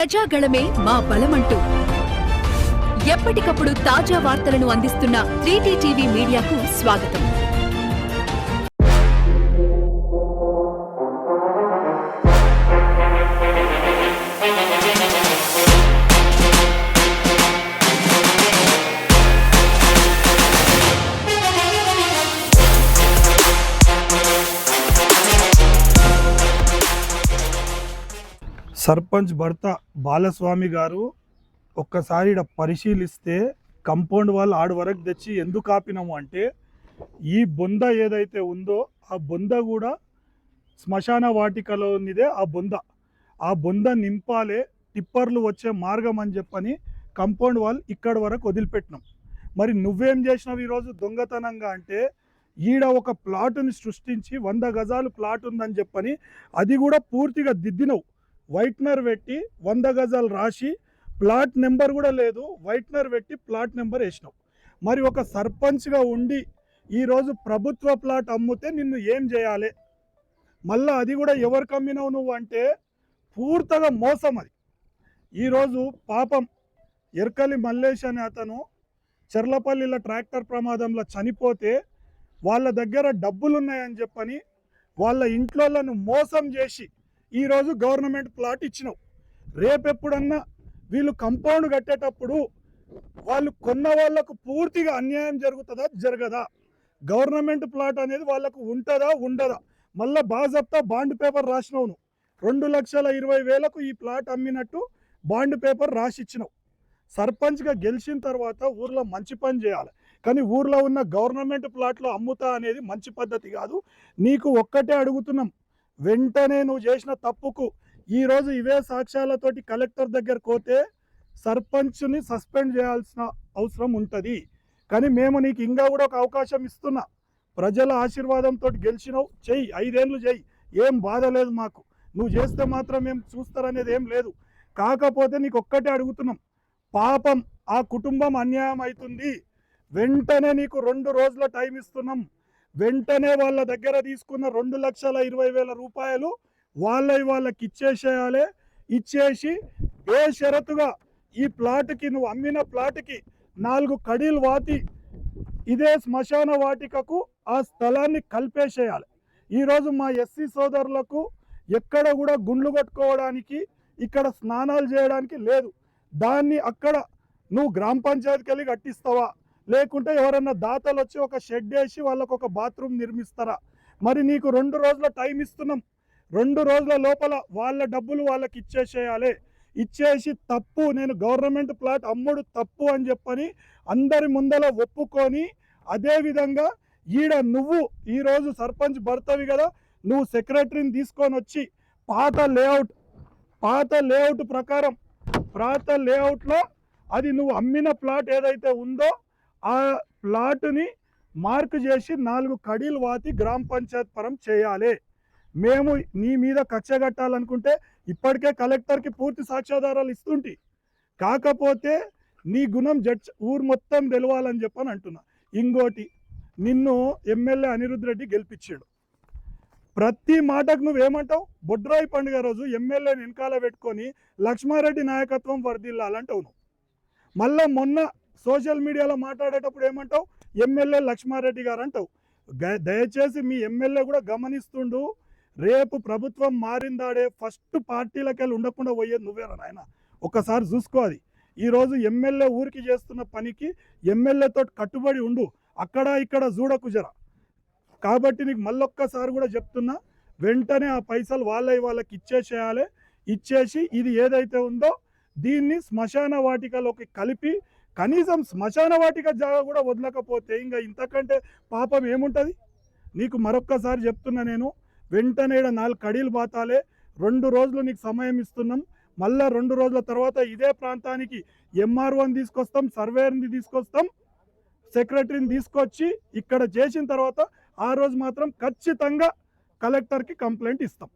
ప్రజాగళమే మా బలమంటూ ఎప్పటికప్పుడు తాజా వార్తలను అందిస్తున్న 3T టీవీ మీడియాకు స్వాగతం. సర్పంచ్ భర్త బాలస్వామి గారు ఒక్కసారి పరిశీలిస్తే కంపౌండ్ వాళ్ళు ఆడి వరకు తెచ్చి ఎందుకు ఆపినాము అంటే, ఈ బొంద ఏదైతే ఉందో ఆ బొంద కూడా శ్మశాన వాటికలో ఉన్నదే. ఆ బొంద నింపాలే, టిప్పర్లు వచ్చే మార్గం అని చెప్పని కంపౌండ్ వాళ్ళు ఇక్కడ వరకు వదిలిపెట్టినాం. మరి నువ్వేం చేసినావు ఈరోజు దొంగతనంగా అంటే, ఈడ ఒక ప్లాటుని సృష్టించి 100 గజాలు ప్లాట్ ఉందని చెప్పని అది కూడా పూర్తిగా దిద్దినవు. వైట్నర్ పెట్టి 100 గజాలు రాసి ప్లాట్ నెంబర్ కూడా లేదు, వైట్నర్ పెట్టి ప్లాట్ నెంబర్ వేసినావు. మరి ఒక సర్పంచ్గా ఉండి ఈరోజు ప్రభుత్వ ప్లాట్ అమ్మితే నిన్ను ఏం చేయాలి? మళ్ళీ అది కూడా ఎవరికి అమ్మినావు నువ్వు అంటే పూర్తిగా మోసం. అది ఈరోజు పాపం ఎర్కలి మల్లేష్ అనే అతను చెర్లపల్లిలో ట్రాక్టర్ ప్రమాదంలో చనిపోతే వాళ్ళ దగ్గర డబ్బులున్నాయని చెప్పని వాళ్ళ ఇంట్లోలను మోసం చేసి ఈరోజు గవర్నమెంట్ ప్లాట్ ఇచ్చినావు. రేపెప్పుడన్నా వీళ్ళు కంపౌండ్ కట్టేటప్పుడు వాళ్ళు కొన్న వాళ్ళకు పూర్తిగా అన్యాయం జరుగుతుందా జరగదా? గవర్నమెంట్ ప్లాట్ అనేది వాళ్ళకు ఉంటుందా ఉండదా? మళ్ళీ బాజప్తా బాండ్ పేపర్ రాసినావు. నువ్వు 2,20,000కు ఈ ప్లాట్ అమ్మినట్టు బాండ్ పేపర్ రాసిచ్చినావు. సర్పంచ్గా గెలిచిన తర్వాత ఊర్లో మంచి పని చేయాలి, కానీ ఊర్లో ఉన్న గవర్నమెంట్ ప్లాట్లో అమ్ముతా అనేది మంచి పద్ధతి కాదు. నీకు ఒక్కటే అడుగుతున్నాం, వెంటనే నువ్వు చేసిన తప్పుకు ఈరోజు ఇవే సాక్ష్యాలతోటి కలెక్టర్ దగ్గరకు పోతే సర్పంచ్ని సస్పెండ్ చేయాల్సిన అవసరం ఉంటుంది. కానీ మేము నీకు ఇంకా కూడా ఒక అవకాశం ఇస్తున్నా. ప్రజల ఆశీర్వాదంతో గెలిచినావు, చెయ్యి, 5 ఏళ్ళు చెయ్యి, ఏం బాధ లేదు మాకు. నువ్వు చేస్తే మాత్రం మేము చూస్తారనేది ఏం లేదు. కాకపోతే నీకు ఒక్కటే అడుగుతున్నాం, పాపం ఆ కుటుంబం అన్యాయం అవుతుంది. వెంటనే నీకు 2 రోజుల టైం ఇస్తున్నాం. వెంటనే వాళ్ళ దగ్గర తీసుకున్న 2,20,000 రూపాయలు వాళ్ళకి ఇచ్చేసేయాలి. ఇచ్చేసి బేషరతుగా ఈ ప్లాట్కి, నువ్వు అమ్మిన ప్లాట్కి 4 కడీలు వాతి ఇదే శ్మశాన వాటికకు ఆ స్థలాన్ని కలిపేసేయాలి. ఈరోజు మా ఎస్సీ సోదరులకు ఎక్కడ కూడా గుండ్లు కట్టుకోవడానికి, ఇక్కడ స్నానాలు చేయడానికి లేదు. దాన్ని అక్కడ నువ్వు గ్రామ పంచాయతీకి వెళ్ళి కట్టిస్తావా, లేకుంటే ఎవరన్నా దాతలు వచ్చి ఒక షెడ్ వేసి వాళ్ళకు ఒక బాత్రూమ్ నిర్మిస్తారా? మరి నీకు 2 రోజుల టైం ఇస్తున్నాం. 2 రోజుల లోపల వాళ్ళ డబ్బులు వాళ్ళకి ఇచ్చేసేయాలి. ఇచ్చేసి తప్పు, నేను గవర్నమెంట్ ప్లాట్ అమ్ముడు తప్పు అని చెప్పని అందరి ముందర ఒప్పుకొని, అదేవిధంగా ఈడ నువ్వు ఈరోజు సర్పంచ్ భర్తవి కదా, నువ్వు సెక్రటరీని తీసుకొని వచ్చి పాత లేఅవుట్ ప్రకారం పాత లేఅవుట్లో అది నువ్వు అమ్మిన ప్లాట్ ఏదైతే ఉందో ఆ ప్లాట్ని మార్కు చేసి 4 కడీలు వాతి గ్రామ పంచాయత్ పరం చేయాలి. మేము నీ మీద కక్ష కట్టాలనుకుంటే ఇప్పటికే కలెక్టర్కి పూర్తి సాక్ష్యాధారాలు ఇస్తుంటే, కాకపోతే నీ గుణం ఊరు మొత్తం తెలవాలని చెప్పని అంటున్నా. ఇంకోటి, నిన్ను ఎమ్మెల్యే అనిరుద్ రెడ్డి గెలిపించాడు. ప్రతి మాటకు నువ్వేమంటావు? బొడ్రాయి పండుగ రోజు ఎమ్మెల్యేని వెనకాల పెట్టుకొని లక్ష్మారెడ్డి నాయకత్వం వర్ధిల్లాలంటావు. నువ్వు మళ్ళా మొన్న సోషల్ మీడియాలో మాట్లాడేటప్పుడు ఏమంటావు? ఎమ్మెల్యే లక్ష్మారెడ్డి గారు అంటావు. దయచేసి మీ ఎమ్మెల్యే కూడా గమనిస్తుండు. రేపు ప్రభుత్వం మారిందాడే ఫస్ట్ పార్టీలకి వెళ్ళి ఉండకుండా పోయేది నువ్వేరా నాయన, ఒకసారి చూసుకో. అది ఈరోజు ఎమ్మెల్యే ఊరికి చేస్తున్న పనికి ఎమ్మెల్యేతో కట్టుబడి ఉండు, అక్కడ ఇక్కడ చూడకు జర. కాబట్టి నీకు మళ్ళొక్కసారి కూడా చెప్తున్నా, వెంటనే ఆ పైసలు వాళ్ళకి ఇచ్చేసేయాలి. ఇచ్చేసి ఇది ఏదైతే ఉందో దీన్ని శ్మశాన వాటికలోకి కలిపి, కనీసం శ్మశాన వాటిక జాగా కూడా వదలకపోతే ఇంకా ఇంతకంటే పాపం ఏముంటుంది నీకు? మరొక్కసారి చెప్తున్నా నేను, వెంటనే 4 కడీలు బాతాలే. 2 రోజులు నీకు సమయం ఇస్తున్నాం. మళ్ళీ 2 రోజుల తర్వాత ఇదే ప్రాంతానికి ఎంఆర్ఓని తీసుకొస్తాం, సర్వేయర్ని తీసుకొస్తాం, సెక్రటరీని తీసుకొచ్చి ఇక్కడ చేసిన తర్వాత ఆ రోజు మాత్రం ఖచ్చితంగా కలెక్టర్కి కంప్లైంట్ ఇస్తాం.